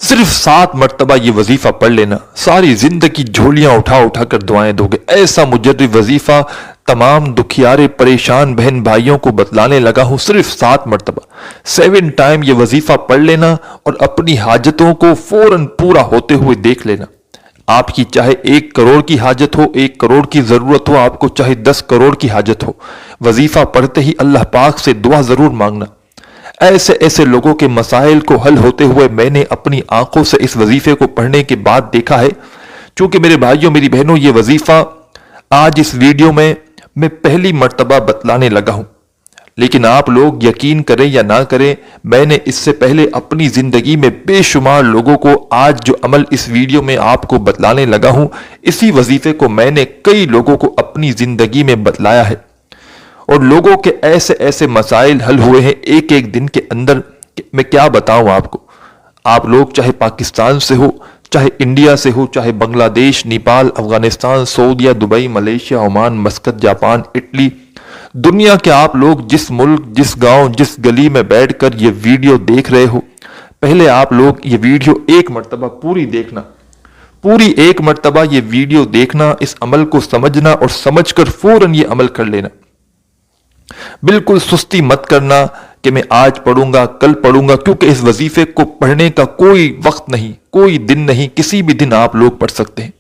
सिर्फ 7 मरतबा ये वजीफा पढ़ लेना, सारी जिंदगी झोलियां उठा उठा कर दुआएं दोगे। ऐसा मुजर्रिब वजीफा तमाम दुखियारे परेशान बहन भाइयों को बतलाने लगा हूं। सिर्फ 7 मरतबा 7 टाइम ये वजीफा पढ़ लेना और अपनी हाजतों को फौरन पूरा होते हुए देख लेना। आपकी चाहे 1 करोड़ की हाजत हो, 1 करोड़ की जरूरत हो, आपको चाहे 10 करोड़ की हाजत हो, वजीफा पढ़ते ही अल्लाह पाक से दुआ जरूर मांगना। ऐसे ऐसे लोगों के मसाइल को हल होते हुए मैंने अपनी आंखों से इस वजीफे को पढ़ने के बाद देखा है। चूंकि मेरे भाइयों मेरी बहनों, ये वजीफा आज इस वीडियो में मैं पहली मर्तबा बतलाने लगा हूं, लेकिन आप लोग यकीन करें या ना करें, मैंने इससे पहले अपनी जिंदगी में बेशुमार लोगों को आज जो अमल इस वीडियो में आपको बतलाने लगा हूं, इसी वजीफे को मैंने कई लोगों को अपनी जिंदगी में बतलाया है और लोगों के ऐसे ऐसे मसाइल हल हुए हैं एक एक दिन के अंदर। मैं क्या बताऊं आपको। आप लोग चाहे पाकिस्तान से हो, चाहे इंडिया से हो, चाहे बांग्लादेश, नेपाल, अफगानिस्तान, सऊदीया, Dubai, Malaysia, Oman, Muscat, Japan, Italy, दुनिया के आप लोग जिस मुल्क, जिस गांव, जिस गली में बैठकर ये वीडियो देख रहे हो, पहले आप लोग ये वीडियो 1 मरतबा पूरी देखना, पूरी 1 मरतबा ये वीडियो देखना, इस अमल को समझना और समझकर फौरन ये अमल कर लेना। बिल्कुल सुस्ती मत करना कि मैं आज पढ़ूंगा, कल पढ़ूंगा, क्योंकि इस वजीफे को पढ़ने का कोई वक्त नहीं, कोई दिन नहीं, किसी भी दिन आप लोग पढ़ सकते हैं।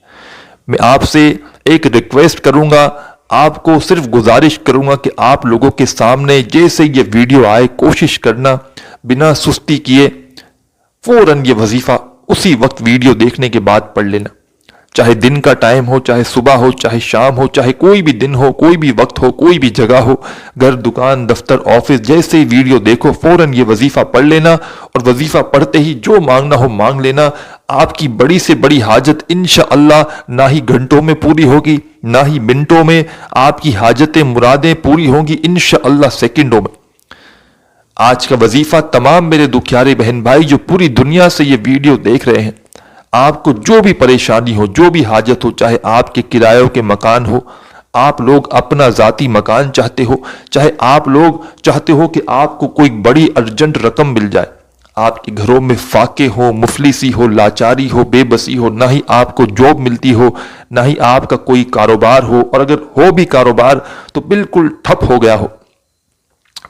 मैं आपसे एक रिक्वेस्ट करूंगा, आपको सिर्फ गुजारिश करूंगा कि आप लोगों के सामने जैसे ये वीडियो आए, कोशिश करना बिना सुस्ती किए फौरन ये वजीफा उसी वक्त वीडियो देखने के बाद पढ़ लेना। चाहे दिन का टाइम हो, चाहे सुबह हो, चाहे शाम हो, चाहे कोई भी दिन हो, कोई भी वक्त हो, कोई भी जगह हो, घर, दुकान, दफ्तर, ऑफिस, जैसे ही वीडियो देखो फौरन ये वजीफा पढ़ लेना और वजीफा पढ़ते ही जो मांगना हो मांग लेना। आपकी बड़ी से बड़ी हाजत इंशाअल्लाह ना ही घंटों में पूरी होगी, ना ही मिनटों में, आपकी हाजतें मुरादें पूरी होंगी इंशाअल्लाह सेकंडों में। आज का वजीफा तमाम मेरे दुखियारे बहन भाई जो पूरी दुनिया से ये वीडियो देख रहे हैं, आपको जो भी परेशानी हो, जो भी हाजत हो, चाहे आपके किरायों के मकान हो, आप लोग अपना जाती मकान चाहते हो, चाहे आप लोग चाहते हो कि आपको कोई बड़ी अर्जेंट रकम मिल जाए, आपके घरों में फाके हो, मुफलिसी हो, लाचारी हो, बेबसी हो, ना ही आपको जॉब मिलती हो, ना ही आपका कोई कारोबार हो, और अगर हो भी कारोबार तो बिल्कुल ठप हो गया हो,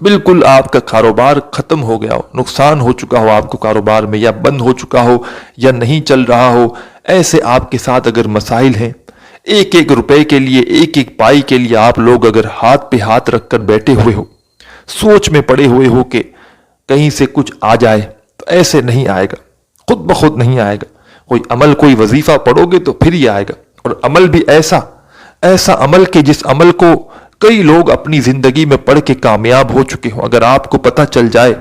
बिल्कुल आपका कारोबार खत्म हो गया हो, नुकसान हो चुका हो आपको कारोबार में, या बंद हो चुका हो, या नहीं चल रहा हो, ऐसे आपके साथ अगर मसाइल हैं, एक एक रुपए के लिए, एक एक पाई के लिए आप लोग अगर हाथ पे हाथ रखकर बैठे हुए हो, सोच में पड़े हुए हो कि कहीं से कुछ आ जाए, तो ऐसे नहीं आएगा, खुद ब खुद नहीं आएगा। कोई अमल, कोई वजीफा पढ़ोगे तो फिर ही आएगा, और अमल भी ऐसा ऐसा अमल के जिस अमल को कई लोग अपनी जिंदगी में पढ़ के कामयाब हो चुके हो। अगर आपको पता चल जाए,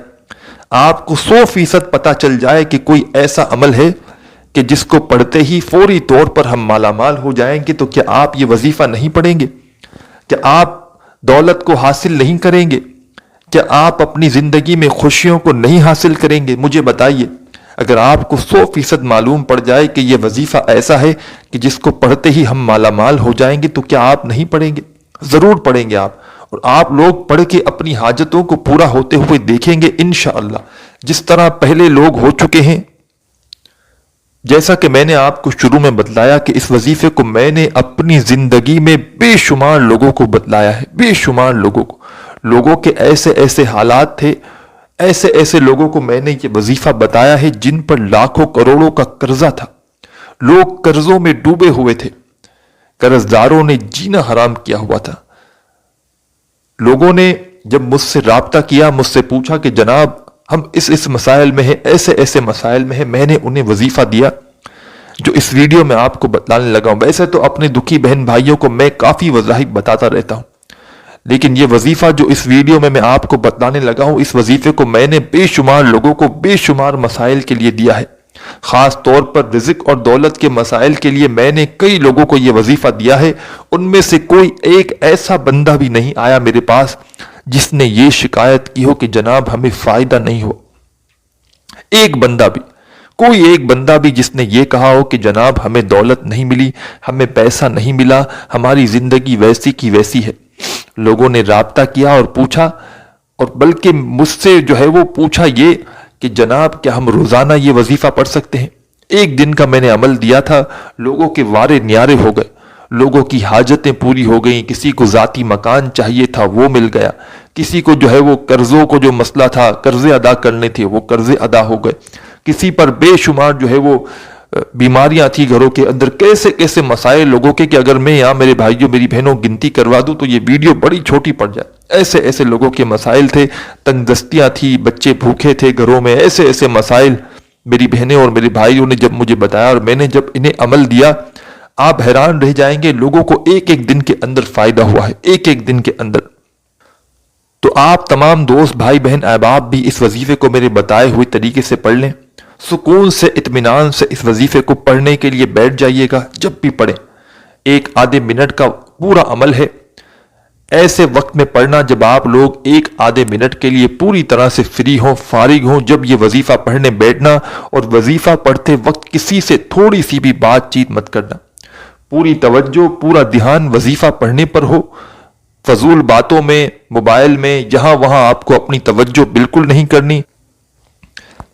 आपको 100% पता चल जाए कि कोई ऐसा अमल है कि जिसको पढ़ते ही फौरी तौर पर हम मालामाल हो जाएंगे, तो क्या आप ये वजीफा नहीं पढ़ेंगे? क्या आप दौलत को हासिल नहीं करेंगे? क्या आप अपनी जिंदगी में खुशियों को नहीं हासिल करेंगे? मुझे बताइए, अगर आपको 100% मालूम पड़ जाए कि यह वजीफा ऐसा है कि जिसको पढ़ते ही हम मालामाल हो जाएंगे, तो क्या आप नहीं पढ़ेंगे? जरूर पढ़ेंगे आप, और आप लोग पढ़ के अपनी हाजतों को पूरा होते हुए देखेंगे इंशाअल्लाह, जिस तरह पहले लोग हो चुके हैं। जैसा कि मैंने आपको शुरू में बतलाया कि इस वजीफे को मैंने अपनी जिंदगी में बेशुमार लोगों को बतलाया है, बेशुमार लोगों को। लोगों के ऐसे ऐसे हालात थे, ऐसे ऐसे लोगों को मैंने ये वजीफा बताया है जिन पर लाखों करोड़ों का कर्जा था, लोग कर्जों में डूबे हुए थे, कर्जदारों ने जीना हराम किया हुआ था। लोगों ने जब मुझसे राब्ता किया, मुझसे पूछा कि जनाब हम इस मसाइल में हैं, ऐसे ऐसे मसाइल में हैं, मैंने उन्हें वजीफा दिया जो इस वीडियो में आपको बतलाने लगा हूं। वैसे तो अपने दुखी बहन भाइयों को मैं काफी वज़ाहिब बताता रहता हूं, लेकिन ये वजीफा जो इस वीडियो में मैं आपको बतलाने लगा हूं, इस वजीफे को मैंने बेशुमार लोगों को बेशुमार मसाइल के लिए दिया है। खास तौर पर रिज़्क और दौलत के मसाइल के लिए मैंने कई लोगों को यह वजीफा दिया है। उनमें से कोई एक ऐसा बंदा भी नहीं आया मेरे पास जिसने ये शिकायत की हो कि जनाब हमें फायदा नहीं हुआ। एक बंदा भी, कोई एक बंदा भी जिसने ये कहा हो कि जनाब हमें दौलत नहीं मिली, हमें पैसा नहीं मिला, हमारी जिंदगी वैसी की वैसी है। लोगों ने राब्ता किया और पूछा, और बल्कि मुझसे जो है वो पूछा ये کہ جناب کیا ہم روزانہ یہ وظیفہ پڑھ سکتے ہیں؟ ایک دن کا میں نے عمل دیا تھا، لوگوں کے وارے نیارے ہو گئے، لوگوں کی حاجتیں پوری ہو گئیں، کسی کو ذاتی مکان چاہیے تھا وہ مل گیا، کسی کو جو ہے وہ قرضوں کو جو مسئلہ تھا قرضے ادا کرنے تھے وہ قرضے ادا ہو گئے، کسی پر بے شمار جو ہے وہ بیماریاں تھی گھروں کے اندر، کیسے کیسے مسائل لوگوں کے کہ اگر میں یہاں میرے بھائیوں میری بہنوں گنتی کروا دوں تو یہ ویڈیو بڑی چھوٹی پڑ جائے۔ ایسے ایسے لوگوں کے مسائل تھے، تنگ دستیاں تھی، بچے بھوکے تھے گھروں میں، ایسے ایسے مسائل میری بہنیں اور میرے بھائیوں نے جب مجھے بتایا اور میں نے جب انہیں عمل دیا، آپ حیران رہ جائیں گے، لوگوں کو ایک ایک دن کے اندر فائدہ ہوا ہے، ایک ایک دن کے اندر۔ تو آپ تمام دوست بھائی بہن احباب بھی اس وظیفے کو میرے بتائے ہوئے طریقے سے پڑھ لیں، سکون سے اطمینان سے اس وظیفے کو پڑھنے کے لیے بیٹھ جائیے گا، جب بھی پڑھیں۔ ایک آدھے منٹ کا پورا عمل ہے، ایسے وقت میں پڑھنا جب آپ لوگ ایک آدھے منٹ کے لیے پوری طرح سے فری ہوں، فارغ ہوں، جب یہ وظیفہ پڑھنے بیٹھنا، اور وظیفہ پڑھتے وقت کسی سے تھوڑی سی بھی بات چیت مت کرنا، پوری توجہ پورا دھیان وظیفہ پڑھنے پر ہو، فضول باتوں میں موبائل میں یہاں وہاں آپ کو اپنی توجہ بالکل نہیں کرنی۔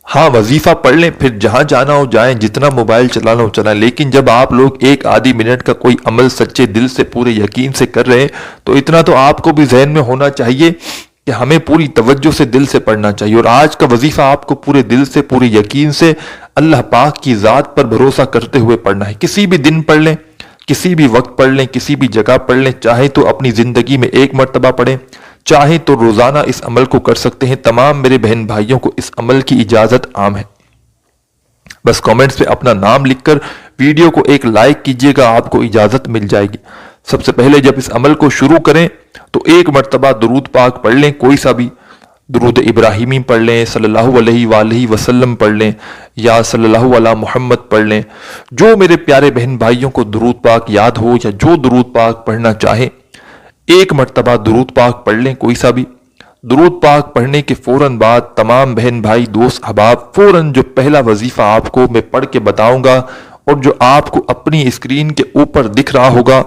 ہاں وظیفہ پڑھ لیں، پھر جہاں جانا ہو جائیں، جتنا موبائل چلانا ہو چلائیں، لیکن جب آپ لوگ ایک آدھی منٹ کا کوئی عمل سچے دل سے پورے یقین سے کر رہے ہیں تو اتنا تو آپ کو بھی ذہن میں ہونا چاہیے کہ ہمیں پوری توجہ سے دل سے پڑھنا چاہیے، اور آج کا وظیفہ آپ کو پورے دل سے پورے یقین سے اللہ پاک کی ذات پر بھروسہ کرتے ہوئے پڑھنا ہے۔ کسی بھی دن پڑھ لیں، کسی بھی وقت پڑھ لیں، کسی بھی جگہ پڑھ لیں، چاہے تو اپنی زندگی میں ایک مرتبہ پڑھیں، چاہے تو روزانہ اس عمل کو کر سکتے ہیں۔ تمام میرے بہن بھائیوں کو اس عمل کی اجازت عام ہے، بس کامنٹس پہ اپنا نام لکھ کر ویڈیو کو ایک لائک کیجئے گا، آپ کو اجازت مل جائے گی۔ سب سے پہلے جب اس عمل کو شروع کریں تو ایک مرتبہ درود پاک پڑھ لیں، کوئی سا بھی درود ابراہیمی پڑھ لیں، صلی اللہ علیہ وآلہ وسلم پڑھ لیں، یا صلی اللہ علی محمد پڑھ لیں، جو میرے پیارے بہن بھائیوں کو درود پاک یاد ہو یا جو درود پاک پڑھنا چاہیں، ایک مرتبہ درود پاک پڑھ لیں، کوئی سا بھی۔ درود پاک پڑھنے کے فوراً بعد تمام بہن بھائی دوست احباب فوراً جو پہلا وظیفہ آپ کو میں پڑھ کے بتاؤں گا اور جو آپ کو اپنی اسکرین کے اوپر دکھ رہا ہوگا،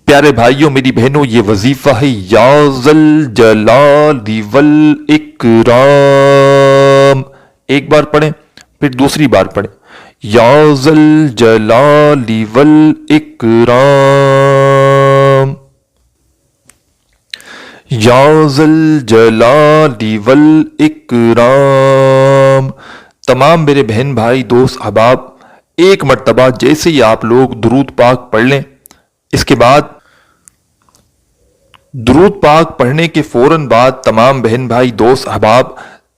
پیارے بھائیوں میری بہنوں، یہ وظیفہ ہے یا ذل جلال والاکرام۔ ایک بار پڑھیں، پھر دوسری بار پڑھیں، یا ذل جلال والاکرام، یا ذل جلال والاکرام۔ تمام میرے بہن بھائی دوست احباب ایک مرتبہ جیسے ہی آپ لوگ درود پاک پڑھ لیں، اس کے بعد درود پاک پڑھنے کے فوراً بعد تمام بہن بھائی دوست احباب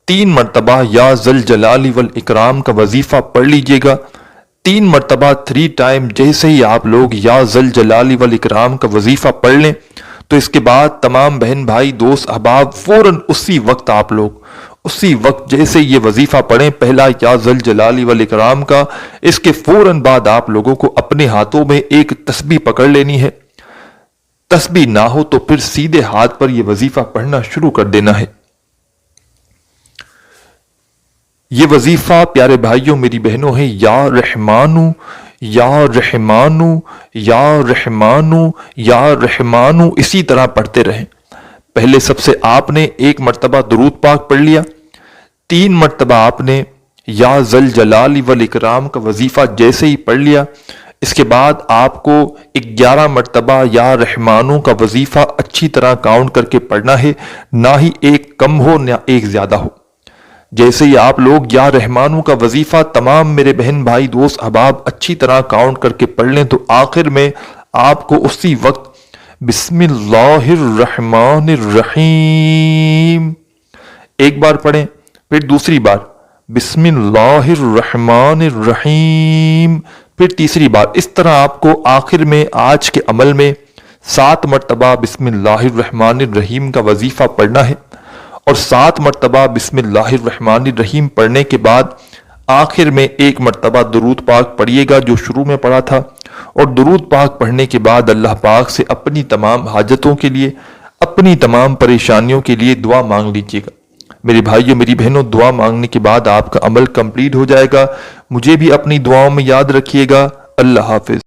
3 مرتبہ یا ذل جلال والاکرام کا وظیفہ پڑھ لیجئے گا۔ 3 مرتبہ 3 ٹائم جیسے ہی آپ لوگ یا ذل جلال والاکرام کا وظیفہ پڑھ لیں تو اس کے بعد تمام بہن بھائی دوست احباب فوراً اسی وقت آپ لوگ اسی وقت جیسے یہ وظیفہ پڑھیں، پہلا یا ذل جلال والاکرام کا، اس کے فوراً بعد آپ لوگوں کو اپنے ہاتھوں میں ایک تسبیح پکڑ لینی ہے۔ تسبیح نہ ہو تو پھر سیدھے ہاتھ پر یہ وظیفہ پڑھنا شروع کر دینا ہے۔ یہ وظیفہ پیارے بھائیوں میری بہنوں ہے یا رحمانو یا رحمانو یا رحمانو یا رحمانو، اسی طرح پڑھتے رہیں۔ پہلے سب سے آپ نے ایک مرتبہ درود پاک پڑھ لیا، 3 مرتبہ آپ نے یا ذل جلال والاکرام کا وظیفہ جیسے ہی پڑھ لیا، اس کے بعد آپ کو 11 مرتبہ یا رحمانوں کا وظیفہ اچھی طرح کاؤنٹ کر کے پڑھنا ہے، نہ ہی ایک کم ہو نہ ایک زیادہ ہو۔ جیسے ہی آپ لوگ یا رحمانوں کا وظیفہ تمام میرے بہن بھائی دوست احباب اچھی طرح کاؤنٹ کر کے پڑھ لیں تو آخر میں آپ کو اسی وقت بسم اللہ الرحمن الرحیم ایک بار پڑھیں، پھر دوسری بار بسم اللہ الرحمن الرحیم، پھر تیسری بار۔ اس طرح آپ کو آخر میں آج کے عمل میں 7 مرتبہ بسم اللہ الرحمن الرحیم کا وظیفہ پڑھنا ہے، اور 7 مرتبہ بسم اللہ الرحمن الرحیم پڑھنے کے بعد آخر میں 1 مرتبہ درود پاک پڑھیے گا جو شروع میں پڑھا تھا، اور درود پاک پڑھنے کے بعد اللہ پاک سے اپنی تمام حاجتوں کے لیے، اپنی تمام پریشانیوں کے لیے دعا مانگ لیجیے گا۔ میرے بھائیوں میری بہنوں، دعا مانگنے کے بعد آپ کا عمل کمپلیٹ ہو جائے گا۔ مجھے بھی اپنی دعاؤں میں یاد رکھیے گا۔ اللہ حافظ۔